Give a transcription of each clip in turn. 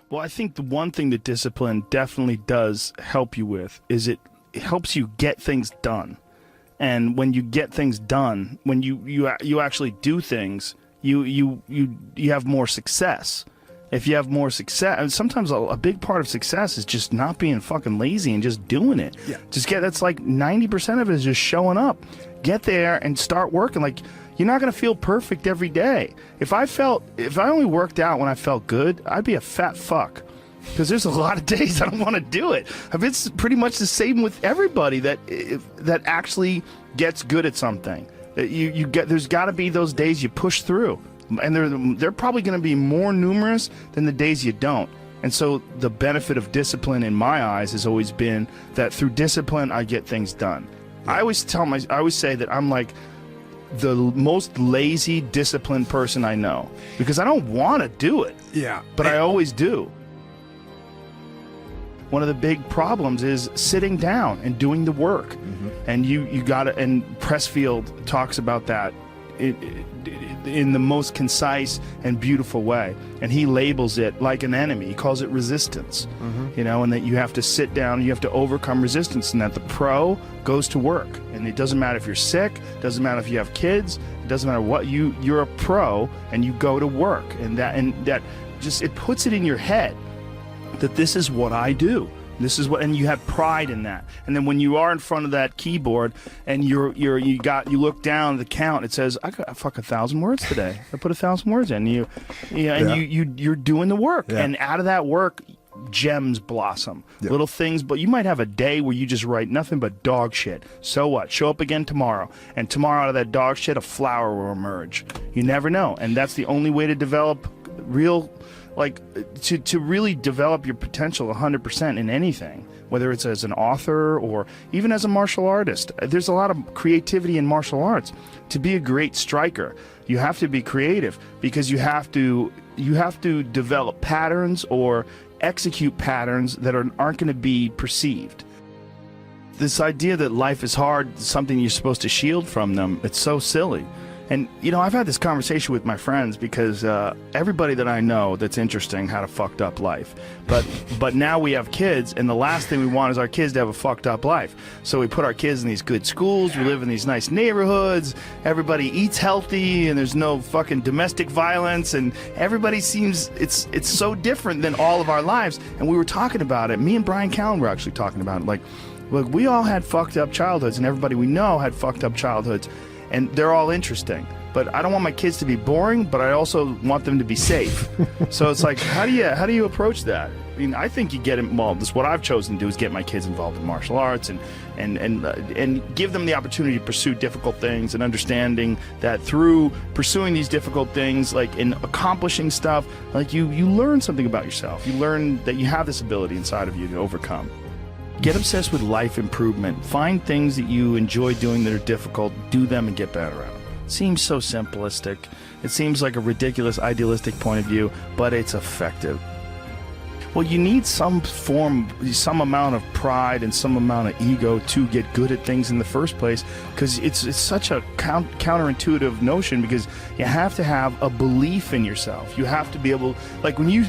Well, I think the one thing that discipline definitely does help you with is it helps you get things done. And when you get things done, when you actually do things, you have more success. If you have more success, and sometimes a big part of success is just not being fucking lazy and just doing it. Yeah. That's like 90% of it is just showing up. Get there and start working. Like, you're not going to feel perfect every day. If I only worked out when I felt good, I'd be a fat fuck. Because there's a lot of days I don't want to do it. It's pretty much the same with everybody that actually gets good at something. There's got to be those days you push through. And they're probably going to be more numerous than the days you don't. And so the benefit of discipline in my eyes has always been that through discipline I get things done. Yeah. I always say that I'm like the most lazy, disciplined person I know, because I don't want to do it. Yeah. But I always do. One of the big problems is sitting down and doing the work. Mm-hmm. And you got to, and Pressfield talks about that in the most concise and beautiful way, and he labels it like an enemy. He calls it resistance. Mm-hmm. And that you have to sit down, you have to overcome resistance, and that the pro goes to work. And it doesn't matter if you're sick, doesn't matter if you have kids, it doesn't matter what, you're a pro and you go to work. And that just, it puts it in your head that this is what I do. This is what, and you have pride in that. And then when you are in front of that keyboard and you look down at the count, it says, I got fuck 1,000 words today. I put 1,000 words in. You're doing the work. Yeah. And out of that work, gems blossom. Yeah. Little things, but you might have a day where you just write nothing but dog shit. So what? Show up again tomorrow. And tomorrow out of that dog shit, a flower will emerge. You never know. And that's the only way to develop real, to really develop your potential 100% in anything, whether it's as an author or even as a martial artist. There's a lot of creativity in martial arts. To be a great striker, you have to be creative, because you have to develop patterns or execute patterns that aren't going to be perceived. This idea that life is hard is something you're supposed to shield from them, it's so silly. And, I've had this conversation with my friends, because everybody that I know that's interesting had a fucked up life. But now we have kids, and the last thing we want is our kids to have a fucked up life. So we put our kids in these good schools, we live in these nice neighborhoods, everybody eats healthy, and there's no fucking domestic violence, and everybody seems, it's so different than all of our lives. And we were talking about it, me and Brian Callen were actually talking about it, look, we all had fucked up childhoods, and everybody we know had fucked up childhoods. And they're all interesting, but I don't want my kids to be boring, but I also want them to be safe. So it's like, how do you approach that? I mean, I think you get involved. This, what I've chosen to do is get my kids involved in martial arts and give them the opportunity to pursue difficult things, and understanding that through pursuing these difficult things, like in accomplishing stuff, like you learn something about yourself. You learn that you have this ability inside of you to overcome. Get obsessed with life improvement. Find things that you enjoy doing that are difficult. Do them and get better at them. It seems so simplistic. It seems like a ridiculous, idealistic point of view, but it's effective. Well, you need some amount of pride and some amount of ego to get good at things in the first place, because it's such a counterintuitive notion, because you have to have a belief in yourself. You have to be able, like when you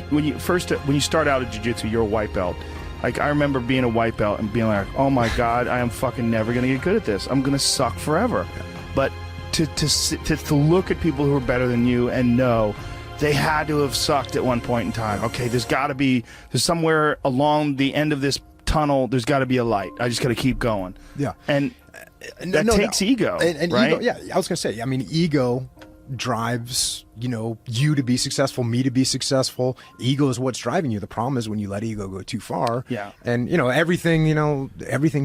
start out at jiu-jitsu, you're a white belt. Like, I remember being a white belt and being like, oh my God, I am fucking never going to get good at this. I'm going to suck forever. But to look at people who are better than you and know they had to have sucked at one point in time. Okay, there's somewhere along the end of this tunnel, there's got to be a light. I just got to keep going. Yeah. And that takes ego, and right? Ego, yeah, I was going to say, I mean, ego drives you to be successful, me to be successful. Ego is what's driving you. The problem is when you let ego go too far. Yeah. And everything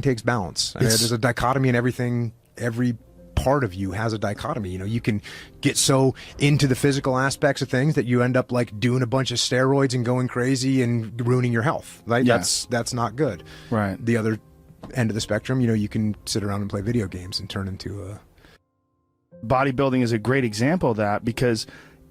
takes balance. I mean, there's a dichotomy in everything. Every part of you has a dichotomy. You can get so into the physical aspects of things that you end up like doing a bunch of steroids and going crazy and ruining your health. Right? Yeah. That's not good. Right. The other end of the spectrum, you can sit around and play video games and turn into a... Bodybuilding is a great example of that, because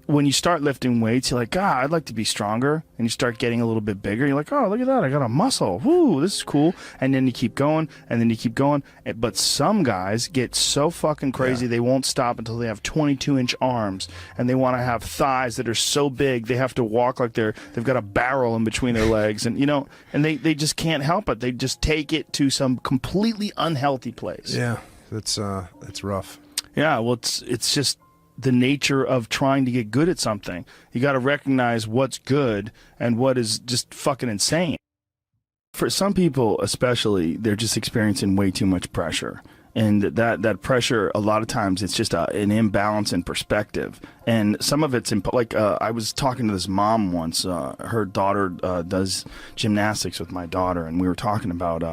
when you start lifting weights, you're like, God, I'd like to be stronger. And you start getting a little bit bigger. You're like, oh, look at that. I got a muscle. Woo, this is cool. And then you keep going, and then you keep going. But some guys get so fucking crazy, they won't stop until they have 22-inch arms. And they want to have thighs that are so big, they have to walk like they've got a barrel in between their legs. And, you know, and they just can't help it. They just take it to some completely unhealthy place. Yeah, that's rough. Yeah, well, it's just the nature of trying to get good at something. You got to recognize what's good and what is just fucking insane. For some people, especially, they're just experiencing way too much pressure. And that pressure, a lot of times, it's just an imbalance in perspective. And some of it's, like, I was talking to this mom once. Her daughter does gymnastics with my daughter, and we were talking about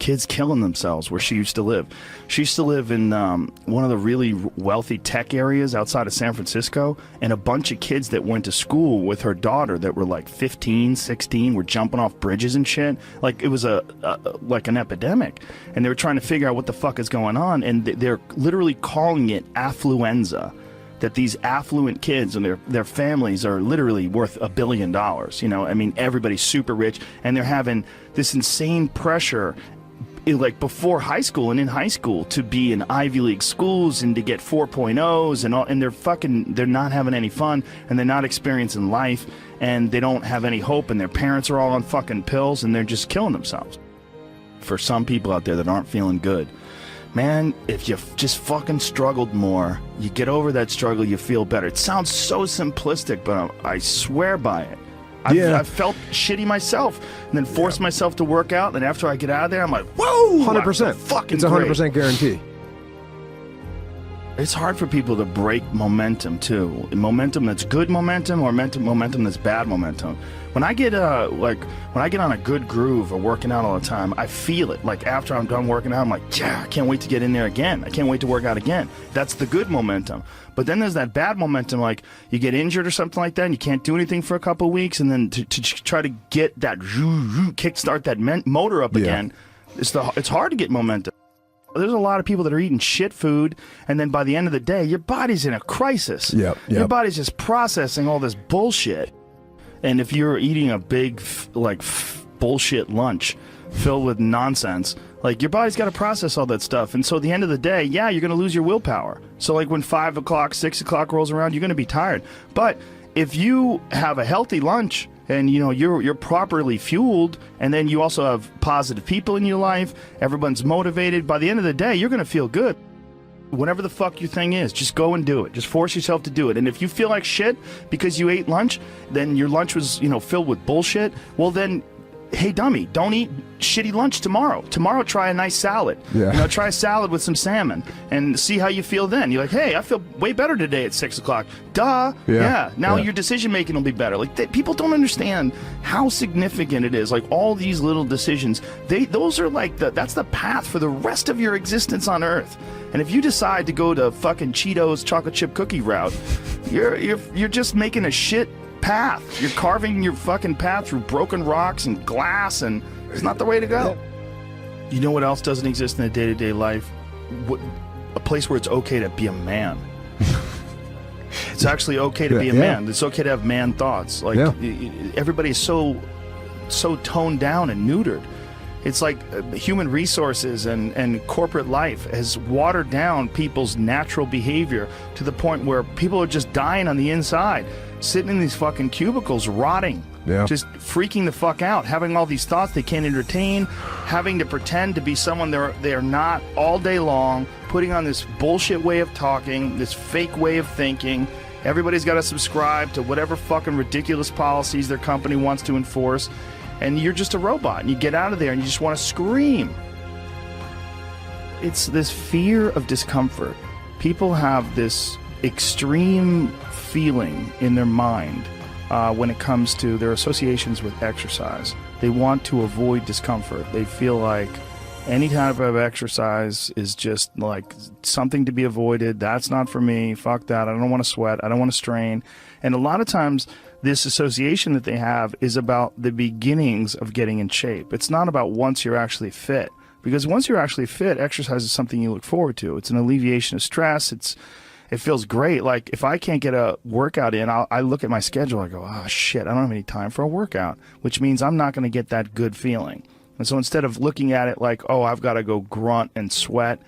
kids killing themselves where she used to live. She used to live in one of the really wealthy tech areas outside of San Francisco, and a bunch of kids that went to school with her daughter that were like 15, 16, were jumping off bridges and shit. Like, it was like an epidemic. And they were trying to figure out what the fuck is going on, and they're literally calling it affluenza. That these affluent kids and their families are literally worth $1 billion. You know, I mean, everybody's super rich, and they're having this insane pressure, like before high school and in high school, to be in Ivy League schools and to get 4.0s and all, and they're not having any fun, and they're not experiencing life, and they don't have any hope, and their parents are all on fucking pills, and they're just killing themselves. For some people out there that aren't feeling good, man, if you just fucking struggled more, you get over that struggle, you feel better. It sounds so simplistic, but I swear by it. I've felt shitty myself, and then forced myself to work out, and after I get out of there, I'm like, whoa! 100%. Fucking it's 100% guarantee. It's hard for people to break momentum, too. Momentum that's good momentum, or momentum that's bad momentum. When I get on a good groove of working out all the time, I feel it. Like, after I'm done working out, I'm like, yeah, I can't wait to get in there again. I can't wait to work out again. That's the good momentum. But then there's that bad momentum, like you get injured or something like that, and you can't do anything for a couple of weeks, and then to try to get that kickstart that motor up again, it's hard to get momentum. There's a lot of people that are eating shit food, and then by the end of the day, your body's in a crisis. Your body's just processing all this bullshit. And if you're eating a big, bullshit lunch filled with nonsense, like, your body's got to process all that stuff. And so at the end of the day, yeah, you're going to lose your willpower. So, like, when 5 o'clock, 6 o'clock rolls around, you're going to be tired. But if you have a healthy lunch, and, you know, you're properly fueled, and then you also have positive people in your life, everyone's motivated, by the end of the day, you're going to feel good. Whatever the fuck your thing is, just go and do it. Just force yourself to do it. And if you feel like shit because you ate lunch, then your lunch was, you know, filled with bullshit, well then, hey dummy, don't eat shitty lunch tomorrow. Tomorrow try a nice salad. You know, try a salad with some salmon and see how you feel then. You're like, hey, I feel way better today at 6 o'clock. Duh. Now your decision making will be better. Like, people don't understand how significant it is. Like, all these little decisions, those are like that's the path for the rest of your existence on Earth. And if you decide to go to fucking Cheetos chocolate chip cookie route, you're just making a shit path. You're carving your fucking path through broken rocks and glass, and it's not the way to go. You know what else doesn't exist in a day-to-day life? A place where it's okay to be a man. It's actually okay to be a man. It's okay to have man thoughts. Like, everybody is so toned down and neutered. It's like human resources and corporate life has watered down people's natural behavior to the point where people are just dying on the inside, sitting in these fucking cubicles, rotting, just freaking the fuck out, having all these thoughts they can't entertain, having to pretend to be someone they're not all day long, putting on this bullshit way of talking, this fake way of thinking. Everybody's got to subscribe to whatever fucking ridiculous policies their company wants to enforce. And you're just a robot, and you get out of there and you just want to scream. It's this fear of discomfort. People have this extreme feeling in their mind when it comes to their associations with exercise. They want to avoid discomfort. They feel like any type of exercise is just like something to be avoided. That's not for me. Fuck that. I don't want to sweat. I don't want to strain. And a lot of times, this association that they have is about the beginnings of getting in shape. It's not about once you're actually fit. Because once you're actually fit, exercise is something you look forward to. It's an alleviation of stress. It feels great. Like if I can't get a workout in, I look at my schedule. I go, oh shit, I don't have any time for a workout, which means I'm not going to get that good feeling. And so instead of looking at it like, oh, I've got to go grunt and sweat,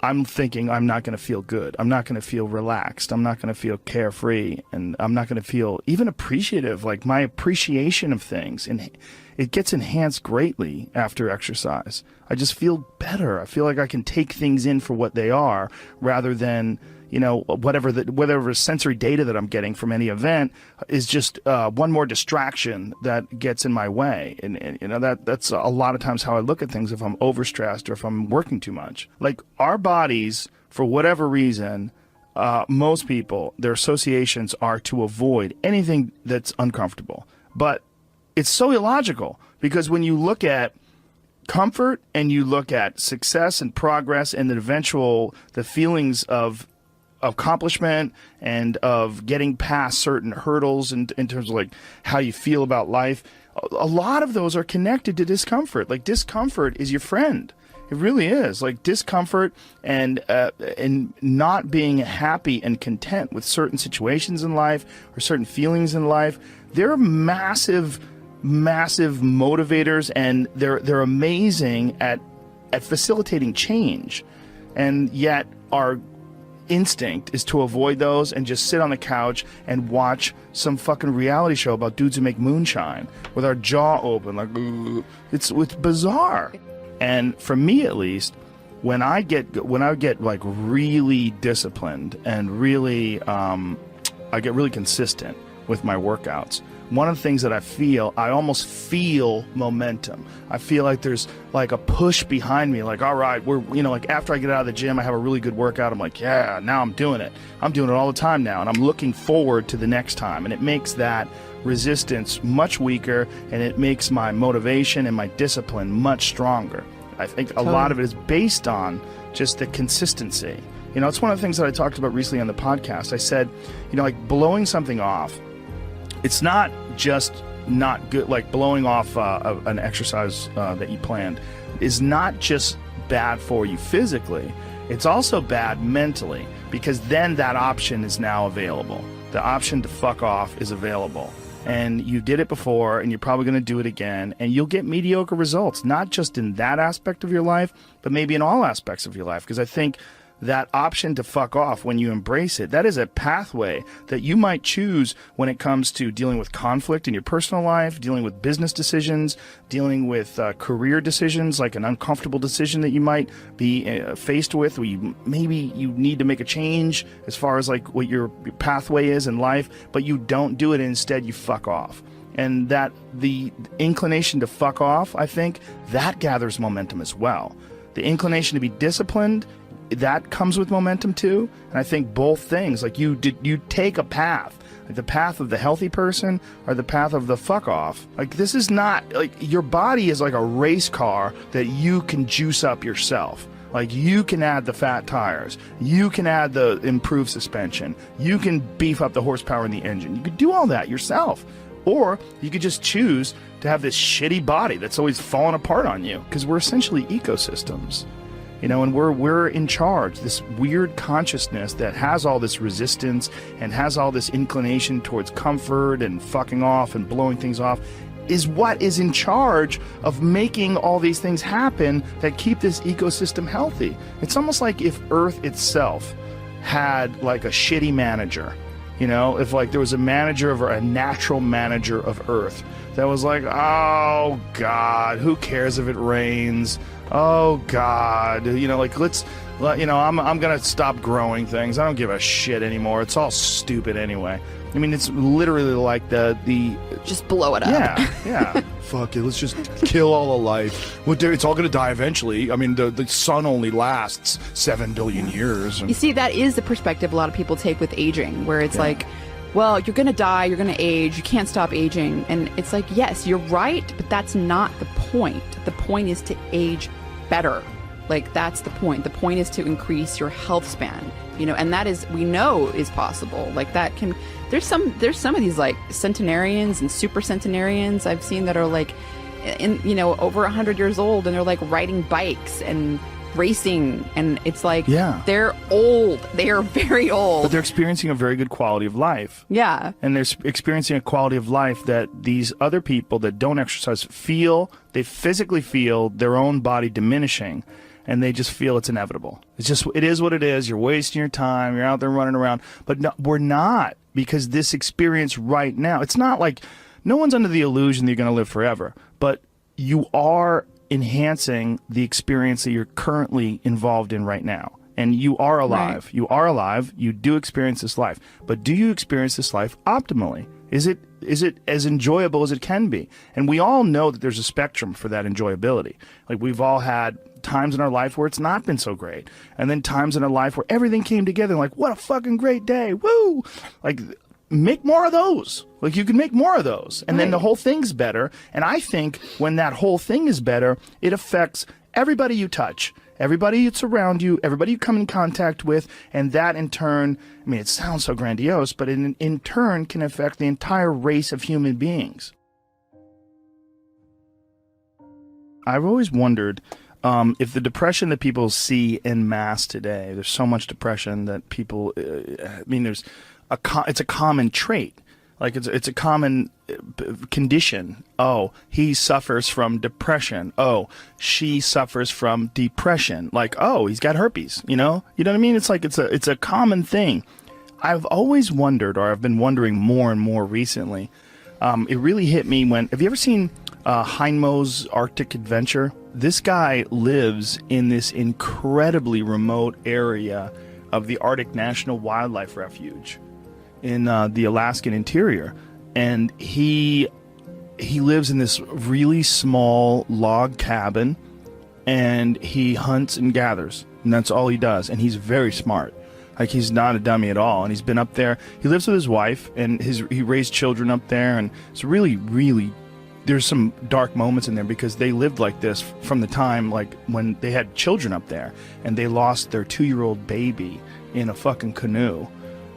I'm thinking I'm not going to feel good. I'm not going to feel relaxed. I'm not going to feel carefree. And I'm not going to feel even appreciative. Like my appreciation of things, and it gets enhanced greatly after exercise. I just feel better. I feel like I can take things in for what they are rather than, you know, whatever sensory data that I'm getting from any event is just one more distraction that gets in my way. And you know, that's a lot of times how I look at things if I'm overstressed or if I'm working too much. Like our bodies, for whatever reason, most people, their associations are to avoid anything that's uncomfortable. But it's so illogical, because when you look at comfort and you look at success and progress and the feelings of accomplishment and of getting past certain hurdles in terms of like how you feel about life, a lot of those are connected to discomfort. Like discomfort is your friend. It really is. Like discomfort and not being happy and content with certain situations in life or certain feelings in life, they're massive motivators, and they're amazing at facilitating change. And yet our instinct is to avoid those and just sit on the couch and watch some fucking reality show about dudes who make moonshine with our jaw open like, ugh. It's bizarre. And for me at least, when I get like really disciplined and really I get really consistent with my workouts, one of the things that I almost feel momentum. I feel like there's like a push behind me, like, all right, like after I get out of the gym, I have a really good workout. I'm like, yeah, now I'm doing it. I'm doing it all the time now. And I'm looking forward to the next time. And it makes that resistance much weaker, and it makes my motivation and my discipline much stronger. I think a lot of it is based on just the consistency. You know, it's one of the things that I talked about recently on the podcast. I said, you know, like blowing something off, it's not just not good. Like blowing off an exercise that you planned is not just bad for you physically. It's also bad mentally, because then that option is now available. The option to fuck off is available. And you did it before, and you're probably going to do it again, and you'll get mediocre results, not just in that aspect of your life, but maybe in all aspects of your life. Because I think that option to fuck off, when you embrace it, that is a pathway that you might choose when it comes to dealing with conflict in your personal life, dealing with business decisions, dealing with career decisions, like an uncomfortable decision that you might be faced with, where maybe you need to make a change as far as like what your pathway is in life, but you don't do it, and instead you fuck off. And that the inclination to fuck off, I think, that gathers momentum as well. The inclination to be disciplined, that comes with momentum too. And I think both things, like you take a path, like the path of the healthy person or the path of the fuck off. Like this is not, like your body is like a race car that you can juice up yourself. Like you can add the fat tires, you can add the improved suspension, you can beef up the horsepower in the engine. You could do all that yourself. Or you could just choose to have this shitty body that's always falling apart on you, because we're essentially ecosystems. You know, and we're in charge. This weird consciousness that has all this resistance and has all this inclination towards comfort and fucking off and blowing things off is what is in charge of making all these things happen that keep this ecosystem healthy. It's almost like if Earth itself had like a shitty manager. You know, if like there was a natural manager of Earth that was like, oh God, who cares if it rains? Oh God, you know, like I'm gonna stop growing things. I don't give a shit anymore. It's all stupid anyway. I mean, it's literally like the just blow it up. Yeah. Fuck it. Let's just kill all of life. It's all gonna die eventually. I mean, the sun only lasts 7 billion years. You see, that is the perspective a lot of people take with aging, where it's like, well, you're gonna die, you're gonna age, you can't stop aging, and it's like, yes, you're right, but that's not the point. The point is to age better. Like that's the point. The point is to increase your health span. You know, and that is, we know is possible. Like that can, there's some of these like centenarians and super centenarians I've seen that are like over 100 years old, and they're like riding bikes, and racing, and it's like, Yeah. they're old. They are very old. But they're experiencing a very good quality of life. Yeah. And they're experiencing a quality of life that these other people that don't exercise feel. They physically feel their own body diminishing, and they just feel it's inevitable. It is what it is. You're wasting your time. You're out there running around. But no, we're not, because this experience right now, it's not like, no one's under the illusion that you're going to live forever, but you are enhancing the experience that you're currently involved in right now. And you are alive. Right. You are alive. You do experience this life. But do you experience this life optimally? Is it as enjoyable as it can be? And we all know that there's a spectrum for that enjoyability. Like, we've all had times in our life where it's not been so great. And then times in our life where everything came together, like, what a fucking great day. Woo! Like, make more of those. Like, you can make more of those. And then the whole thing's better. And I think when that whole thing is better, it affects everybody you touch, everybody that's around you, everybody you come in contact with. And that in turn, I mean, it sounds so grandiose, but in turn can affect the entire race of human beings. I've always wondered if the depression that people see en masse today, there's so much depression that people, I mean, it's a common trait. Like, it's a common condition. Oh, he suffers from depression. Oh, she suffers from depression. Like, oh, he's got herpes, you know what I mean? It's like, it's a common thing. I've always wondered, or I've been wondering more and more recently. It really hit me when, have you ever seen Heinmo's Arctic Adventure? This guy lives in this incredibly remote area of the Arctic National Wildlife Refuge in the Alaskan interior, and he lives in this really small log cabin, and he hunts and gathers, and that's all he does. And he's very smart. Like, he's not a dummy at all. And he's been up there. He lives with his wife, and he raised children up there, and it's really, really, there's some dark moments in there because they lived like this from the time, like, when they had children up there, and they lost their 2-year-old baby in a fucking canoe.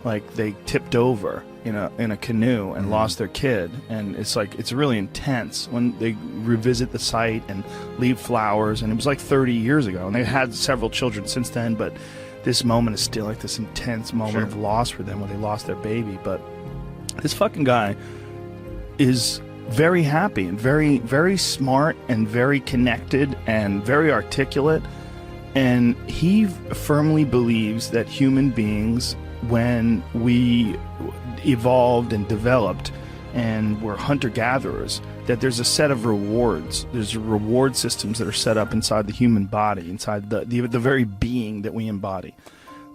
Like, they tipped over in a canoe and lost their kid, and it's like, it's really intense when they revisit the site and leave flowers. And it was like 30 years ago, and they had several children since then, but this moment is still like this intense moment of loss for them when they lost their baby. But this fucking guy is very happy and very, very smart and very connected and very articulate, and he firmly believes that human beings, when we evolved and developed and were hunter-gatherers, that there's a set of rewards. There's reward systems that are set up inside the human body, inside the very being that we embody,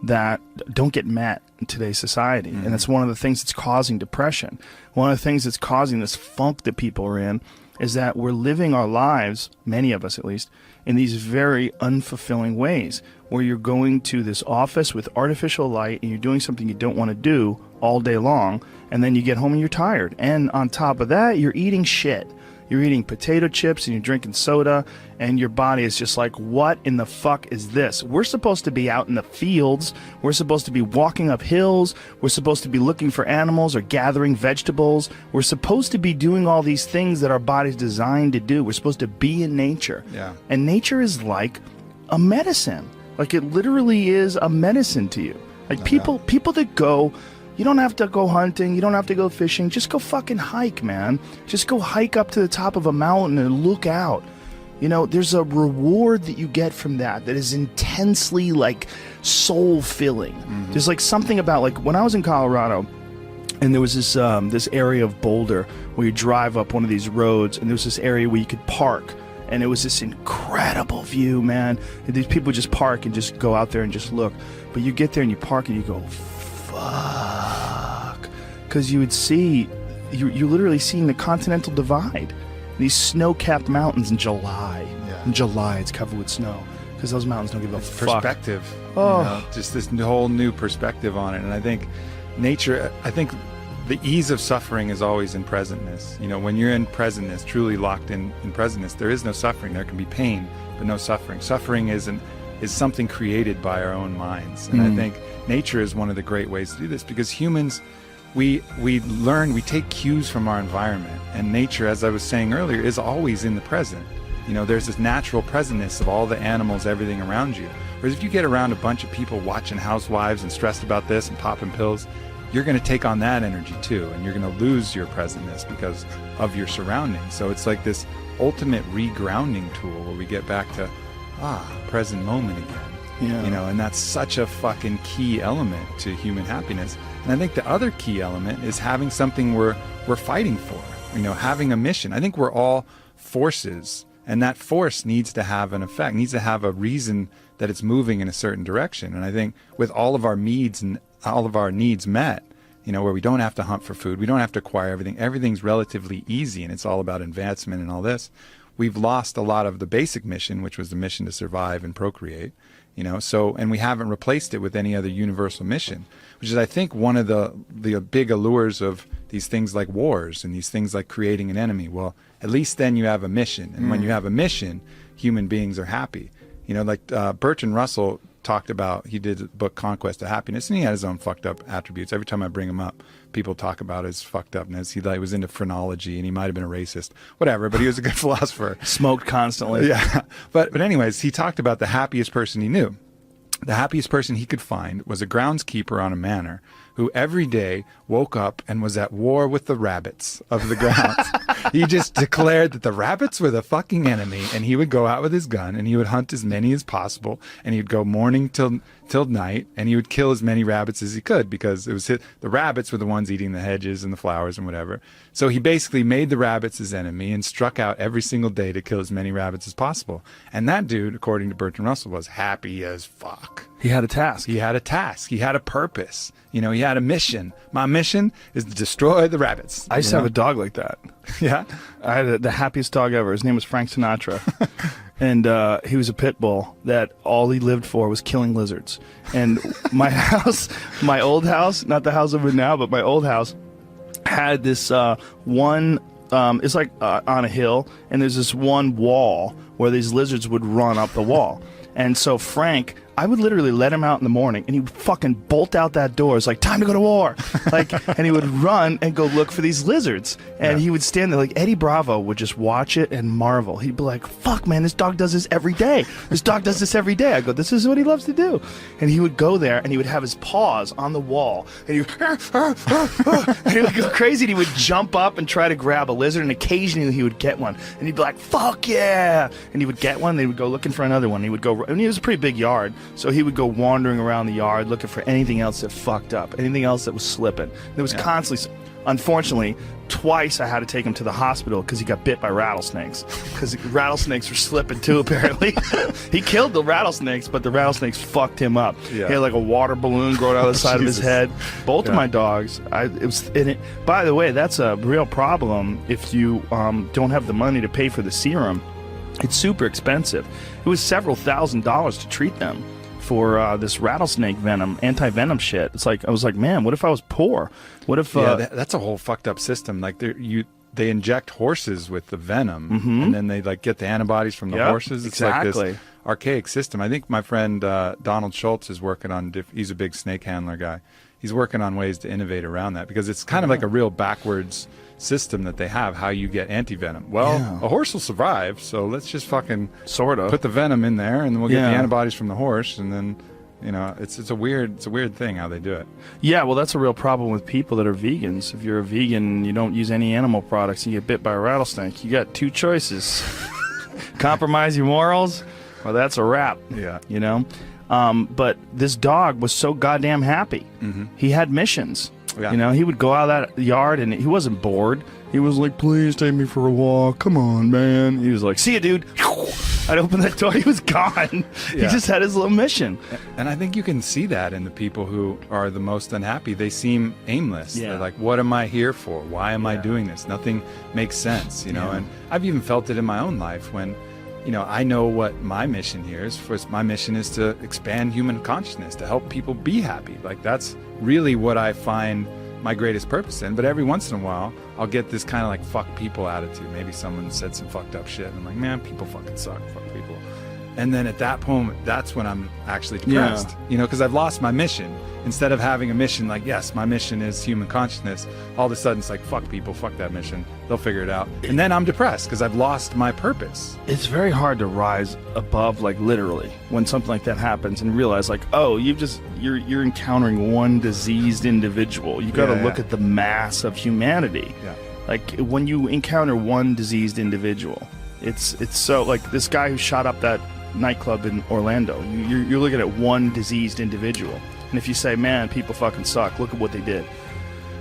that don't get met in today's society. And that's one of the things that's causing depression. One of the things that's causing this funk that people are in is that we're living our lives, many of us at least, in these very unfulfilling ways, where you're going to this office with artificial light and you're doing something you don't want to do all day long, and then you get home and you're tired. And on top of that, you're eating shit. You're eating potato chips and you're drinking soda, and your body is just like, what in the fuck is this? We're supposed to be out in the fields. We're supposed to be walking up hills. We're supposed to be looking for animals or gathering vegetables. We're supposed to be doing all these things that our body's designed to do. We're supposed to be in nature. Yeah. And nature is like a medicine. Like, it literally is a medicine to you. Like, people that go, you don't have to go hunting, you don't have to go fishing, just go fucking hike, man. Just go hike up to the top of a mountain and look out. You know, there's a reward that you get from that is intensely, like, soul-filling. There's, like, something about, like, when I was in Colorado, and there was this this area of Boulder where you drive up one of these roads, and there was this area where you could park. And it was this incredible view, man. And these people just park and just go out there and just look. But you get there and you park and you go, fuck. Because you would see, you're literally seeing the Continental Divide. These snow-capped mountains in July. Yeah. In July, it's covered with snow. Because those mountains don't give a fuck. Perspective. Oh. You know, just this whole new perspective on it. And I think nature, the ease of suffering is always in presentness. You know, when you're in presentness, truly locked in presentness, there is no suffering. There can be pain, but no suffering. Suffering is something created by our own minds. And I think nature is one of the great ways to do this, because humans, we take cues from our environment. And nature, as I was saying earlier, is always in the present. You know, there's this natural presentness of all the animals, everything around you. Whereas if you get around a bunch of people watching Housewives and stressed about this and popping pills, you're going to take on that energy too, and you're going to lose your presentness because of your surroundings. So it's like this ultimate regrounding tool where we get back to present moment again. Yeah. You know, and that's such a fucking key element to human happiness. And I think the other key element is having something we're fighting for, you know, having a mission. I think we're all forces, and that force needs to have an effect, needs to have a reason that it's moving in a certain direction. And I think with all of our needs and all of our needs met, you know, where we don't have to hunt for food, we don't have to acquire everything, everything's relatively easy, and it's all about advancement and all this, we've lost a lot of the basic mission, which was the mission to survive and procreate. You know, so, and we haven't replaced it with any other universal mission, which is, I think, one of the big allures of these things like wars and these things like creating an enemy. Well, at least then you have a mission. And when you have a mission, human beings are happy. You know, like Bertrand Russell talked about, he did a book, Conquest of Happiness, and he had his own fucked up attributes. Every time I bring him up, people talk about his fucked upness. He was into phrenology, and he might have been a racist, whatever, but he was a good philosopher. Smoked constantly. Yeah. But anyways, he talked about the happiest person he knew. The happiest person he could find was a groundskeeper on a manor who every day woke up and was at war with the rabbits of the grounds. He just declared that the rabbits were the fucking enemy, and he would go out with his gun and he would hunt as many as possible, and he'd go morning till night, and he would kill as many rabbits as he could, because it was the rabbits were the ones eating the hedges and the flowers and whatever. So he basically made the rabbits his enemy and struck out every single day to kill as many rabbits as possible. And that dude, according to Bertrand Russell, was happy as fuck. He had a task. He had a task. He had a purpose. You know, he had a mission. My mission is to destroy the rabbits. I used to have a dog like that. Yeah? I had the happiest dog ever. His name was Frank Sinatra. And he was a pit bull that all he lived for was killing lizards. And my house, my old house, not the house I'm in now, but my old house, had this one, it's like on a hill, and there's this one wall where these lizards would run up the wall. And so Frank, I would literally let him out in the morning, and he would fucking bolt out that door. It's like, time to go to war. Like, and he would run and go look for these lizards. And he would stand there, like Eddie Bravo would just watch it and marvel. He'd be like, fuck, man, this dog does this every day. This dog does this every day. I go, this is what he loves to do. And he would go there, and he would have his paws on the wall, and he would, and he would go crazy, and he would jump up and try to grab a lizard, and occasionally he would get one. And he'd be like, fuck yeah. And he would get one, and he would go looking for another one. He would go, and it was a pretty big yard. So he would go wandering around the yard looking for anything else that fucked up, anything else that was slipping. There was constantly, unfortunately, twice I had to take him to the hospital because he got bit by rattlesnakes. Because rattlesnakes were slipping too, apparently. He killed the rattlesnakes, but the rattlesnakes fucked him up. Yeah. He had like a water balloon growing out of the side of his head. Both of my dogs. By the way, that's a real problem if you don't have the money to pay for the serum. It's super expensive. It was several $1,000s to treat them for this rattlesnake venom, anti-venom shit. It's like, I was like, man, what if I was poor? What if... that's a whole fucked up system. Like, they inject horses with the venom, and then they like get the antibodies from the horses. It's like this archaic system. I think my friend Donald Schultz is working on, he's a big snake handler guy. He's working on ways to innovate around that, because it's kind of like a real backwards system that they have, how you get anti-venom. Well, a horse will survive, so let's just fucking sort of put the venom in there, and then we'll get the antibodies from the horse, and then, you know, it's a weird thing how they do it. Yeah, well, that's a real problem with people that are vegans. If you're a vegan and you don't use any animal products and you get bit by a rattlesnake, you got two choices. Compromise your morals, or that's a wrap. Yeah. You know? But this dog was so goddamn happy. He had missions. Yeah. You know, he would go out of that yard, and he wasn't bored. He was like, please take me for a walk. Come on, man. He was like, see ya, dude. I'd open that door. He was gone. He just had his little mission. And I think you can see that in the people who are the most unhappy. They seem aimless. They're like, what am I here for? Why am I doing this? Nothing makes sense, you know? And I've even felt it in my own life when, you know, I know what my mission here is. First, my mission is to expand human consciousness, to help people be happy. Like, that's really what I find my greatest purpose in. But every once in a while, I'll get this kind of like fuck people attitude. Maybe someone said some fucked up shit, and I'm like, man, people fucking suck. Fuck people. And then at that moment, that's when I'm actually depressed, you know, because I've lost my mission. Instead of having a mission like, yes, my mission is human consciousness, all of a sudden it's like, fuck people, fuck that mission. They'll figure it out. And then I'm depressed because I've lost my purpose. It's very hard to rise above, like literally, when something like that happens and realize like, oh, you're encountering one diseased individual. You got to look at the mass of humanity. Yeah. Like when you encounter one diseased individual, it's so like this guy who shot up that nightclub in Orlando. You're looking at one diseased individual. And if you say, man, people fucking suck, look at what they did.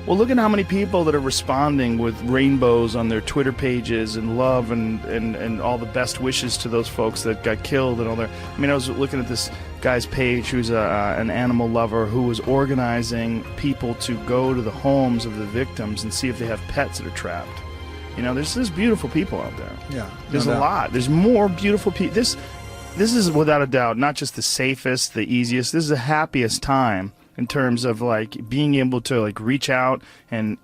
Well, look at how many people that are responding with rainbows on their Twitter pages and love and all the best wishes to those folks that got killed and all their... I mean, I was looking at this guy's page who's an animal lover who was organizing people to go to the homes of the victims and see if they have pets that are trapped. You know, there's beautiful people out there. Yeah. There's a lot. There's more beautiful people. This is without a doubt not just the safest, the easiest. This is the happiest time in terms of like being able to like reach out and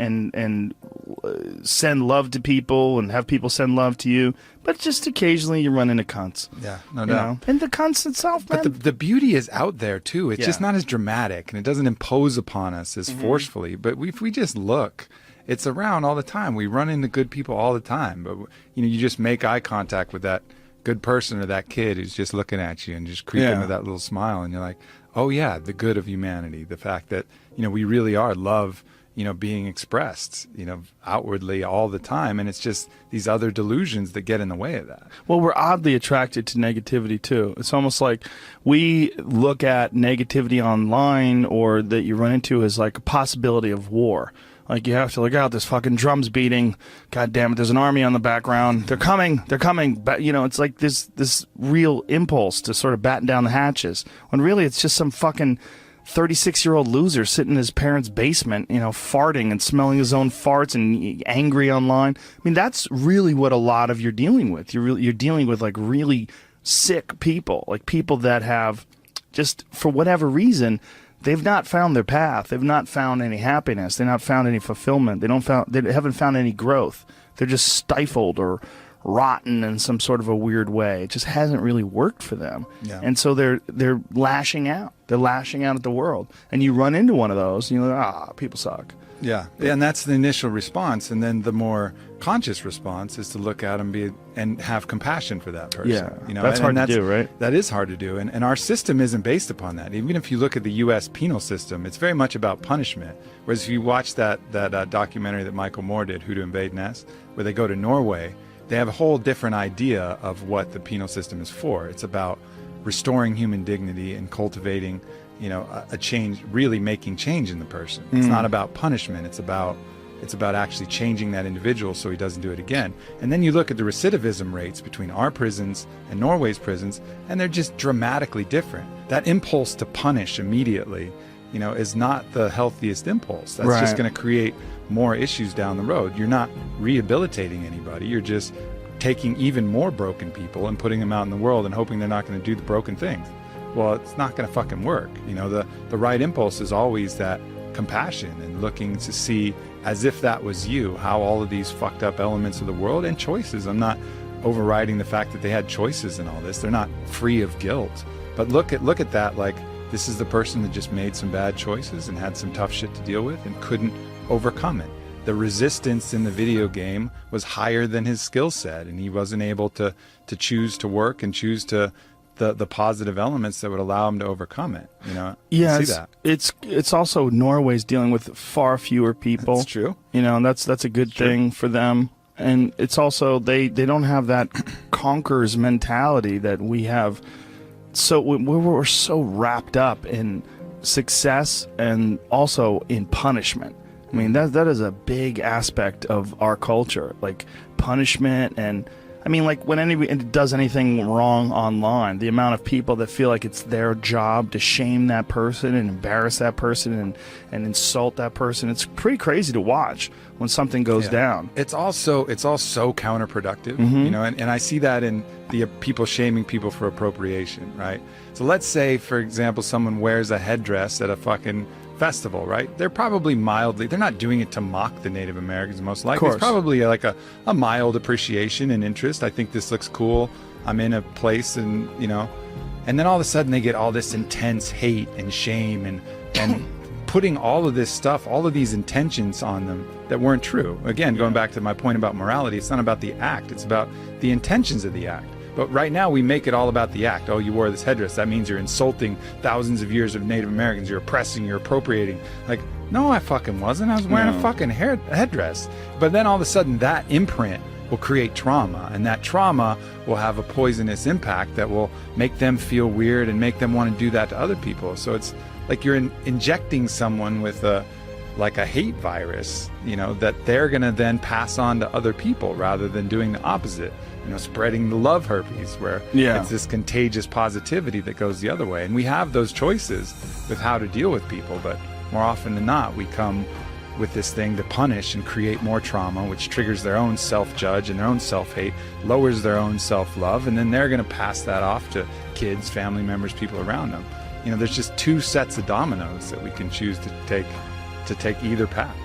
send love to people and have people send love to you. But just occasionally you run into cunts. Yeah, no doubt. And the cunts itself, man. But the beauty is out there too. It's just not as dramatic and it doesn't impose upon us as forcefully. But if we just look, it's around all the time. We run into good people all the time. But you know, you just make eye contact with that good person or that kid who's just looking at you and just creeping with that little smile, and you're like, oh yeah, the good of humanity, the fact that, you know, we really are love, you know, being expressed, you know, outwardly all the time, and it's just these other delusions that get in the way of that. Well, we're oddly attracted to negativity too. It's almost like we look at negativity online or that you run into as like a possibility of war. Like, you have to look out, this fucking drum's beating. God damn it, there's an army on the background. They're coming. But, you know, it's like this real impulse to sort of batten down the hatches. When really it's just some fucking 36-year-old loser sitting in his parents' basement, you know, farting and smelling his own farts and angry online. I mean, that's really what a lot of you're dealing with. You're dealing with, like, really sick people. Like, people that have just, for whatever reason... They've not found their path. They've not found any happiness. They've not found any fulfillment. They haven't found any growth. They're just stifled or rotten in some sort of a weird way. It just hasn't really worked for them. Yeah. And so they're lashing out. They're lashing out at the world. And you run into one of those, and you're like, people suck. Yeah, and that's the initial response, and then the more conscious response is to look at them and have compassion for that person. Yeah, you know, that's hard to do, right? That is hard to do, and our system isn't based upon that. Even if you look at the U.S. penal system, it's very much about punishment. Whereas if you watch that documentary that Michael Moore did, Who to Invade Nest, where they go to Norway, they have a whole different idea of what the penal system is for. It's about restoring human dignity and cultivating, you know, a change, really making change in the person. It's not about punishment. It's about actually changing that individual so he doesn't do it again. And then you look at the recidivism rates between our prisons and Norway's prisons, and they're just dramatically different. That impulse to punish immediately, you know, is not the healthiest impulse. That's just going to create more issues down the road. You're not rehabilitating anybody. You're just taking even more broken people and putting them out in the world and hoping they're not going to do the broken things. Well, it's not going to fucking work. You know, the right impulse is always that compassion and looking to see, as if that was you, how all of these fucked up elements of the world and choices. I'm not overriding the fact that they had choices in all this. They're not free of guilt. But look at that like this is the person that just made some bad choices and had some tough shit to deal with and couldn't overcome it. The resistance in the video game was higher than his skill set, and he wasn't able to choose to work and choose to the positive elements that would allow him to overcome it. You know, yeah, see that. It's also Norway's dealing with far fewer people. That's true. You know, and that's a good thing for them. And it's also they don't have that conquerors mentality that we have. So we're so wrapped up in success and also in punishment. I mean, that is a big aspect of our culture, like punishment. And I mean, like when anybody does anything wrong online, the amount of people that feel like it's their job to shame that person and embarrass that person and insult that person, it's pretty crazy to watch when something goes down. It's all so counterproductive, you know, and I see that in the people shaming people for appropriation, right? So let's say, for example, someone wears a headdress at a fucking festival, right? They're probably they're not doing it to mock the Native Americans, most likely. It's probably like a mild appreciation and interest. I think this looks cool. I'm in a place, and and then all of a sudden they get all this intense hate and shame and putting all of this stuff, all of these intentions on them that weren't true. Again, going back to my point about morality, it's not about the act, it's about the intentions of the act. But right now we make it all about the act. Oh, you wore this headdress, that means you're insulting thousands of years of Native Americans, you're oppressing, you're appropriating. Like, no, I fucking wasn't. I was wearing a fucking headdress. But then all of a sudden that imprint will create trauma, and that trauma will have a poisonous impact that will make them feel weird and make them want to do that to other people. So it's like you're injecting someone with a hate virus, that they're going to then pass on to other people rather than doing the opposite, spreading the love herpes, where it's this contagious positivity that goes the other way. And we have those choices with how to deal with people, but more often than not, we come with this thing to punish and create more trauma, which triggers their own self-judge and their own self-hate, lowers their own self-love, and then they're going to pass that off to kids, family members, people around them. There's just two sets of dominoes that we can choose to take either path.